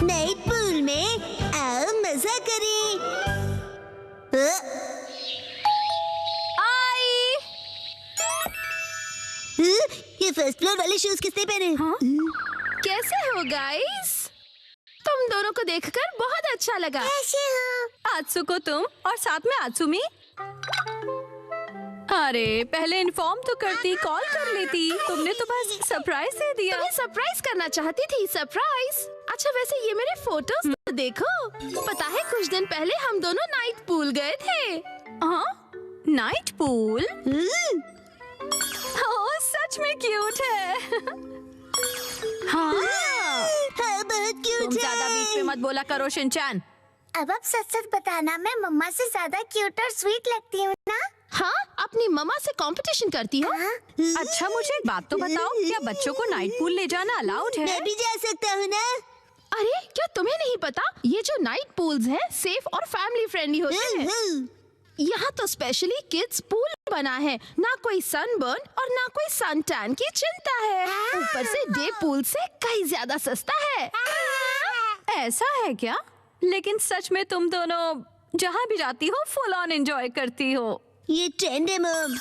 Night pool में आओ मजा करें। आई। ये फर्स्ट फ्लोर वाले शूज किसने पहने? हाँ? कैसे हो गाइस? तुम दोनों को देखकर बहुत अच्छा लगा। कैसे हो? आत्सुको तुम और साथ में आत्सुमी। अरे पहले इन्फॉर्म तो करती, कॉल कर लेती। तुमने तो बस सरप्राइज दे दिया। तुम्हें सरप्राइज करना चाहती थी। सरप्राइज? अच्छा वैसे ये मेरे फोटोज तो देखो। पता है कुछ दिन पहले हम दोनों नाइट पूल गए थे। हाँ नाइट पूल? ओह सच में क्यूट है। हाँ बहुत क्यूट तुम है। ज्यादा बीच में मत बोला करो शिनचैन। अब आप सच-सच बताना, मैं मम्मा से ज्यादा क्यूट और स्वीट लगती हूँ ना? हाँ अपनी मम्मा से कंपटीशन करती हो? अच्छा मुझे एक बात तो बताओ, क्या बच्चों को नाइट पूल ले जाना अलाउड है? मैं भी जा सकता हूँ ना? अरे क्या तुम्हें नहीं पता, ये जो नाइट पूल्स हैं सेफ और फैमिली फ्रेंडली होते हैं। यहाँ तो स्पेशली किड्स पूल बना है, ना कोई सनबर्न और ना कोई सन टैन की चिंता है। ऊपर से डे पूल से कहीं ज्यादा सस्ता है। ऐसा है क्या? लेकिन सच में तुम दोनों जहाँ भी जाती हो फुल ऑन एंजॉय करती हो। ये ट्रेंड है मम।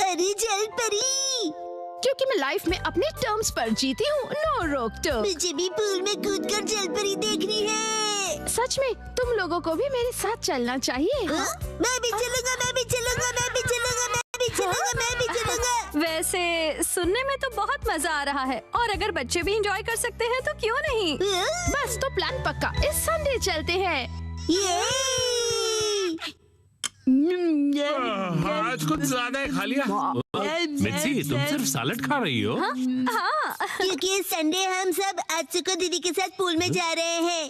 अरे जल परी, क्योंकि मैं लाइफ में अपने टर्म्स पर जीती हूँ, नो रोक टोक। मुझे भी पूल में कूदकर जल परी देखनी है। सच में तुम लोगों को भी मेरे साथ चलना चाहिए। मैं भी चलूंगा, मैं भी चलूंगा, मैं भी चलूंगा, मैं भी चलूंगा, मैं भी चलूंगा। वैसे सुनने में तो बहुत मजा आ रहा है, और अगर बच्चे भी एंजॉय कर सकते हैं तो क्यों नहीं। बस तो प्लान पक्का, इस संडे चलते हैं। आज कुछ ज्यादा खा लिया। मिर्ची तुम सिर्फ सैलेड खा रही हो? हाँ क्योंकि इस संडे हम सब आत्सुको दीदी के साथ पूल में जा रहे हैं।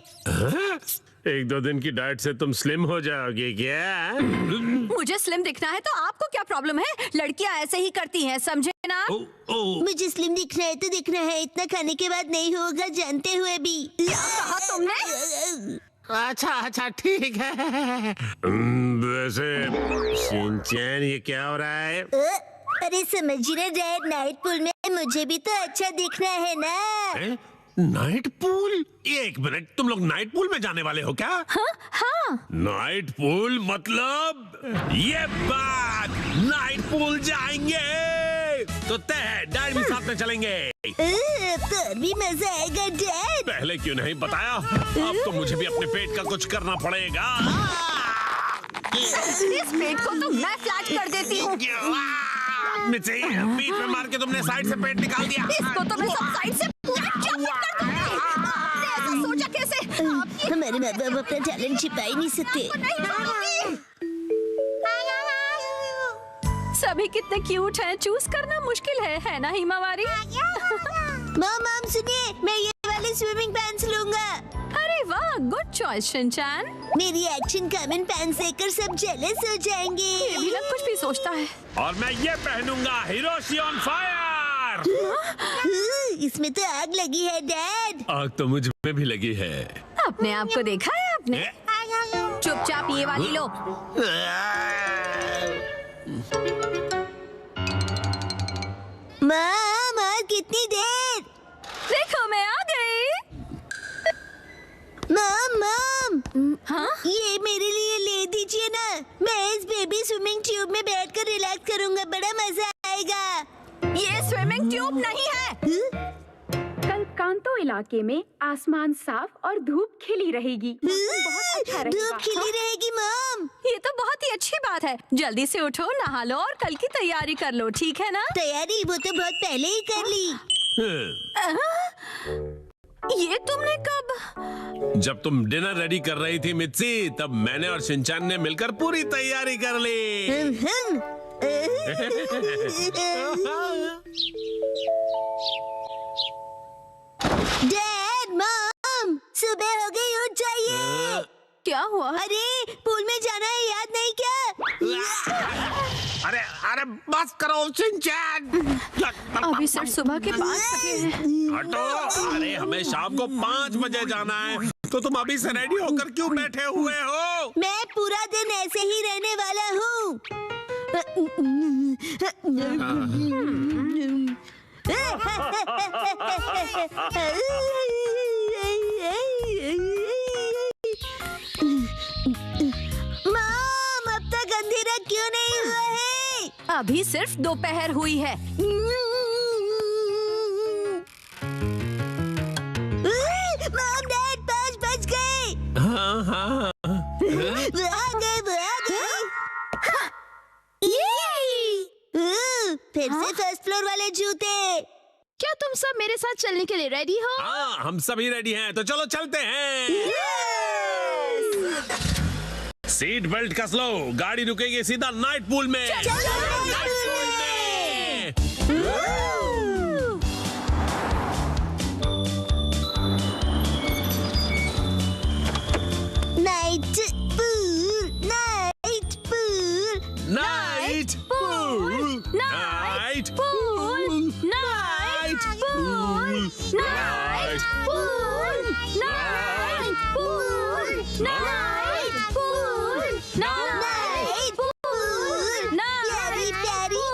एक दो दिन की डाइट से तुम स्लिम हो जाओगे क्या? मुझे स्लिम दिखना है तो आपको क्या प्रॉब्लम है? लड़कियां ऐसे ही करती हैं, समझे ना? मुझे स्लिम दिखना है तो दिखना है, इतना खाने के बाद नहीं होगा जानते हुए भी। क्या कहा तुमने? अच्छा अच्छा ठीक है। वैसे शिनचैन ये क्या हो रहा है? अरे समझ रहे डैड, नाइट पूल में मुझे भी तो अच्छा दिखना है ना। Night pool? एक मिनट, तुम लोग नाइट पूल में जाने वाले हो क्या? हाँ नाइट पूल मतलब ये बात, नाइट पूल जाएंगे तो तय है, डैड भी साथ में चलेंगे। तो भी मजा आएगा डैड। पहले क्यों नहीं बताया? अब तो मुझे भी अपने पेट का कुछ करना पड़ेगा। इस पेट को तो मैं फ्लैट कर देती हूँ। मिर्ची, बीच में मार के तुमने साइड से पेट निकाल दिया। इसको तो मैं सब साइड से फ्लैट कर दूंगी। आपने ऐसा सोचा कैसे? हमारे माँ बाप अपना टैलेंट छिपा ही नहीं सकते। सभी कितने क्यूट हैं, चूज करना मुश्किल है ना हिमावारी? मॉम सुनिए, मैं ये वाले स्विमिंग पैंट्स लूंगा। अरे वाह, गुड चॉइस शिनचैन। मेरी एक्शन कमेंट पैंट्स देखकर सब जेलस हो जाएंगे। ये भी ना कुछ भी सोचता है। और मैं ये पहनूंगा, हिरोशी ऑन फायर। इसमें तो आग लगी है डैड। आग तो मुझ में भी लगी है। अपने आप को देखा है आपने? चुपचाप ये वाली लो। माँ कितनी देर? देखो मैं आ गई। मॉम हाँ? ये मेरे लिए ले दीजिए ना। मैं इस बेबी स्विमिंग ट्यूब में बैठकर रिलैक्स करूंगा, बड़ा मजा आएगा। ये स्विमिंग ट्यूब नहीं है। कल कांतो इलाके में आसमान साफ और धूप खिली रहेगी। मौसम बहुत अच्छा रहेगा। धूप खिली रहेगी मॉम। ये तो बहुत ही अच्छी बात है। जल्दी से उठो, नहा लो और कल की तैयारी कर लो, ठीक है ना? तैयारी वो तो बहुत पहले ही कर ली। ये तुमने कब? जब तुम डिनर रेडी कर रही थी मित्सी, तब मैंने और शिनचैन ने मिलकर पूरी तैयारी कर ली। डैड मॉम सुबह हो गई, उठ जाइए। क्या हुआ? अरे पूल में जाना है, याद नहीं क्या? अरे अरे बस करो शिनचैन। अभी सिर्फ सुबह के 5 बजे हैं। हटो। अरे हमें शाम को 5 बजे जाना है, तो तुम अभी से रेडी होकर क्यों बैठे हुए हो? मैं पूरा दिन ऐसे ही रहने वाला हूँ। अभी सिर्फ दोपहर हुई है। मॉम डैड 5 बज गए। हाँ हाँ वो आ गए। फिर से फर्स्ट फ्लोर वाले जूते। क्या तुम सब मेरे साथ चलने के लिए रेडी हो? हाँ, हम सभी रेडी हैं, तो चलो चलते हैं। सीट बेल्ट कस लो, गाड़ी रुकेगी सीधा नाइट पूल में। Night pool, night pool, night pool, night pool, night pool, night pool, night pool, night pool, night pool. प्यारी प्यारी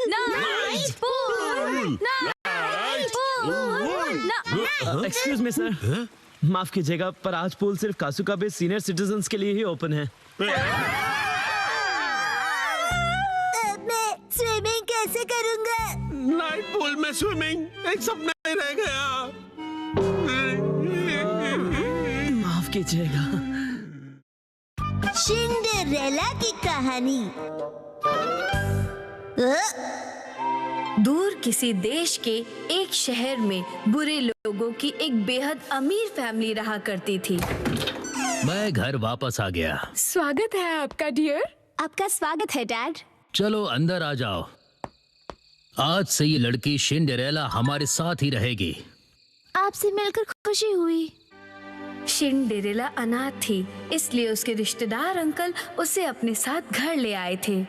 night pool, night pool. Excuse me sir, माफ कीजिएगा पर आज पूल सिर्फ कासुकाबे सीनियर सिटीजन्स के लिए ही ओपन है। मैं स्विमिंग कैसे करूंगा? नाइट पूल में स्विमिंग एक सपना ही रह गया। माफ कीजिएगा। सिंड्रेला की कहानी। दूर किसी देश के एक शहर में बुरे लोगों की एक बेहद अमीर फैमिली रहा करती थी। मैं घर वापस आ गया। स्वागत है आपका डियर। आपका स्वागत है डैड। चलो अंदर आ जाओ। आज से ये लड़की सिंड्रेला हमारे साथ ही रहेगी। आपसे मिलकर खुशी हुई। सिंड्रेला अनाथ थी, इसलिए उसके रिश्तेदार अंकल उसे अपने साथ घर ले आए थे।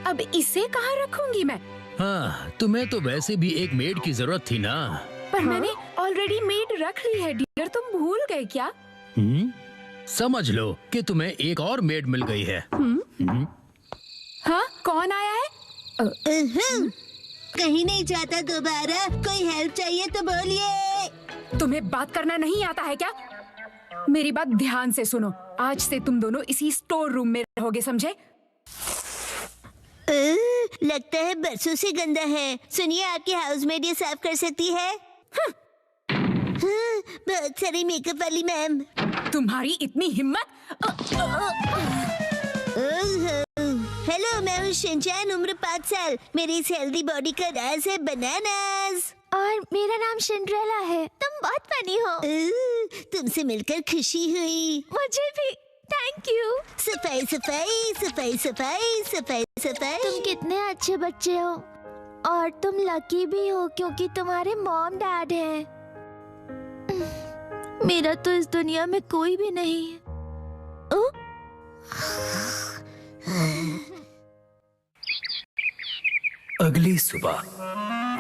अब इसे कहाँ रखूंगी मैं? हाँ, तुम्हें तो वैसे भी एक मेड की जरूरत थी ना। पर मैंने ऑलरेडी मेड रख ली है डियर, तुम भूल गए क्या? समझ लो कि तुम्हें एक और मेड मिल गई है। हाँ, कौन आया है? कहीं नहीं जाता दोबारा। कोई हेल्प चाहिए तो बोलिए। तुम्हें बात करना नहीं आता है क्या? मेरी बात ध्यान से सुनो। आज से तुम दोनों इसी स्टोर रूम में रहोगे, समझे? लगता है बरसों से गंदा है। सुनिए, आपकी हाउसमेड ये साफ कर सकती है। हाँ, बहुत सारी मेकअप वाली मैम। तुम्हारी इतनी हिम्मत? हेलो, मैं हूँ शिनचैन, उम्र 5 साल। मेरी इस हेल्दी बॉडी का राज है बनानास। और मेरा नाम सिंड्रेला है। तुम बहुत फनी हो। तुमसे मिलकर खुशी हुई। मुझे भी। Thank you. सफाई सफाई सफाई सफाई सफाई सफाई। तुम कितने अच्छे बच्चे हो और तुम लकी भी हो क्योंकि तुम्हारे मॉम डैड हैं। मेरा तो इस दुनिया में कोई भी नहीं है। अगली सुबह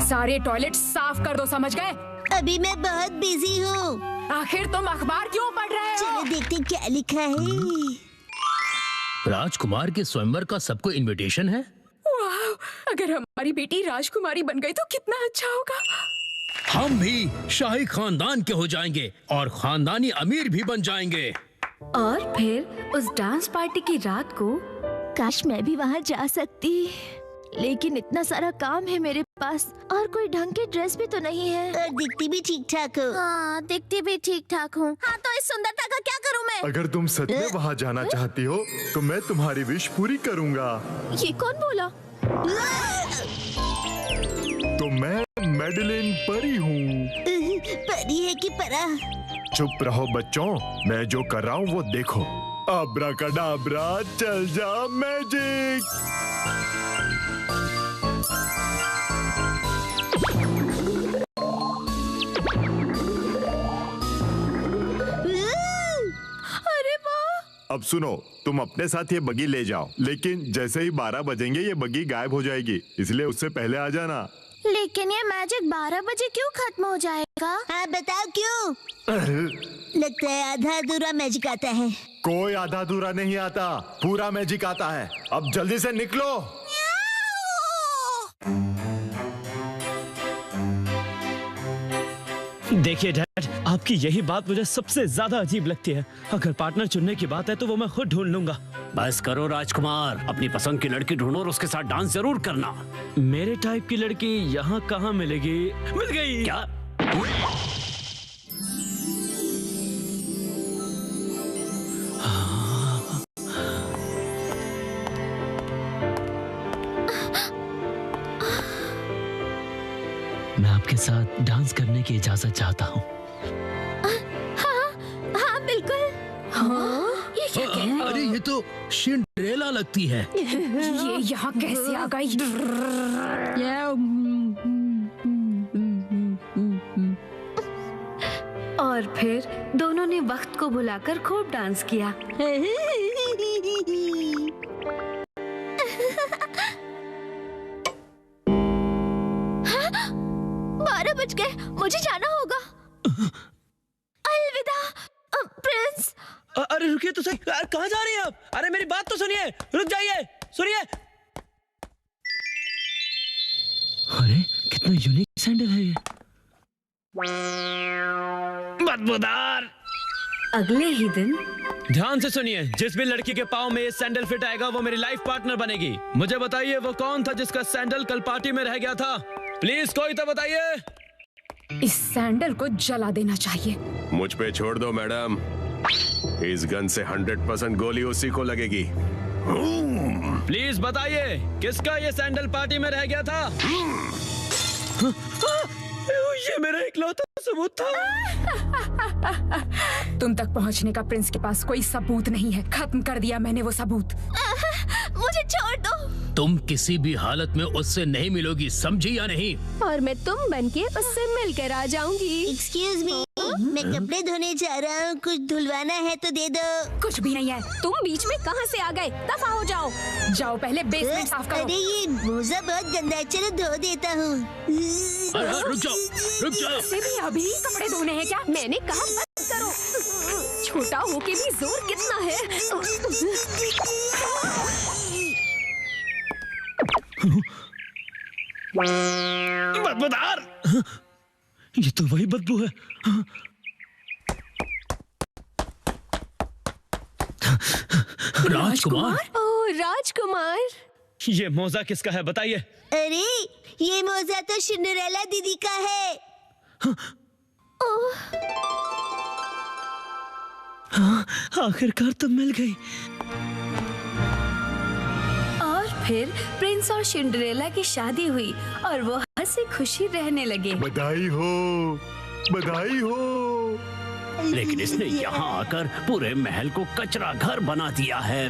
सारे टॉयलेट साफ कर दो, समझ गए? अभी मैं बहुत बिजी हूँ। आखिर तुम अखबार क्यों पढ़ रहे हो? चलो देखते क्या लिखा है। राजकुमार के स्वयंवर का सबको इनविटेशन है। वाह, अगर हमारी बेटी राजकुमारी बन गई तो कितना अच्छा होगा। हम भी शाही खानदान के हो जाएंगे और खानदानी अमीर भी बन जाएंगे। और फिर उस डांस पार्टी की रात को काश मैं भी वहाँ जा सकती, लेकिन इतना सारा काम है मेरे पास और कोई ढंग की ड्रेस भी तो नहीं है। और दिखती भी ठीक ठाक हो। हाँ, दिखती भी ठीक ठाक हूँ। हाँ, तो इस सुंदरता का क्या करूँ मैं? अगर तुम सच में वहाँ जाना चाहती हो तो मैं तुम्हारी विश पूरी करूँगा। ये कौन बोला? तो मैं मैडलिन परी हूँ। परी है कि परा? चुप रहो बच्चों, मैं जो कर रहा हूँ वो देखो। अब्राकडाब्रा, चल जा मैजिक। अरे वाह! अब सुनो, तुम अपने साथ ये बगी ले जाओ, लेकिन जैसे ही 12 बजेंगे ये बगी गायब हो जाएगी, इसलिए उससे पहले आ जाना। लेकिन ये मैजिक 12 बजे क्यों खत्म हो जाएगा? हाँ, बताओ क्यों? लगता है आधा अधूरा मैजिक आता है। कोई आधा अधूरा नहीं आता, पूरा मैजिक आता है। अब जल्दी से निकलो। देखिए डैड, आपकी यही बात मुझे सबसे ज्यादा अजीब लगती है। अगर पार्टनर चुनने की बात है तो वो मैं खुद ढूंढ लूंगा। बस करो राजकुमार, अपनी पसंद की लड़की ढूंढो और उसके साथ डांस जरूर करना। मेरे टाइप की लड़की यहाँ कहाँ मिलेगी? मिल गई। क्या? मैं आपके साथ डांस करने की इजाजत चाहता हूँ। हाँ बिल्कुल। ये क्या कह रहे अरे ये तो सिंड्रेला लगती है। ये यहाँ कैसे आ गई? और फिर दोनों ने वक्त को भुलाकर खूब डांस किया। 12 बज गए, मुझे जाना होगा। अलविदा प्रिंस। अरे रुकिए तो सही, कहाँ जा रही हैं आप? अरे मेरी बात तो सुनिए, रुक जाइए, सुनिए। अरे कितना यूनिक सैंडल है ये। बदबूदार। अगले ही दिन ध्यान से सुनिए, जिस भी लड़की के पाँव में ये सैंडल फिट आएगा वो मेरी लाइफ पार्टनर बनेगी। मुझे बताइए वो कौन था जिसका सैंडल कल पार्टी में रह गया था? प्लीज कोई तो बताइए। इस सैंडल को जला देना चाहिए। मुझ पे छोड़ दो मैडम, इस गन से 100% गोली उसी को लगेगी। प्लीज बताइए किसका ये सैंडल पार्टी में रह गया था? ये मेरा इकलौता सबूत था। तुम तक पहुंचने का प्रिंस के पास कोई सबूत नहीं है। खत्म कर दिया मैंने वो सबूत। मुझे छोड़ दो। तुम किसी भी हालत में उससे नहीं मिलोगी, समझी या नहीं? और मैं तुम बनके उससे मिलकर आ जाऊंगी। एक्सक्यूज मी, मैं कपड़े धोने जा रहा हूँ, कुछ धुलवाना है तो दे दो। कुछ भी नहीं है। तुम बीच में कहां से आ गए? दफा हो जाओ। जाओ पहले बेसमेंट साफ करो। अरे ये मोजा बहुत गंदा है, चलो धो देता हूँ। अरे रुक जाओ, रुक जाओ। से भी अभी कपड़े धोने हैं क्या? मैंने कहा बंद करो। छोटा होके भी जोर कितना है। बदबूदार। ये तो वही बदबू है। राजकुमार। ओह राजकुमार। ये मोजा किसका है बताइए? अरे ये मोजा तो सिंड्रेला दीदी का है। हाँ, आखिरकार तो मिल गई। और फिर प्रिंस और सिंड्रेला की शादी हुई और वो हंसी खुशी रहने लगे। बधाई हो, बधाई हो। लेकिन इसने यहाँ आकर पूरे महल को कचरा घर बना दिया है।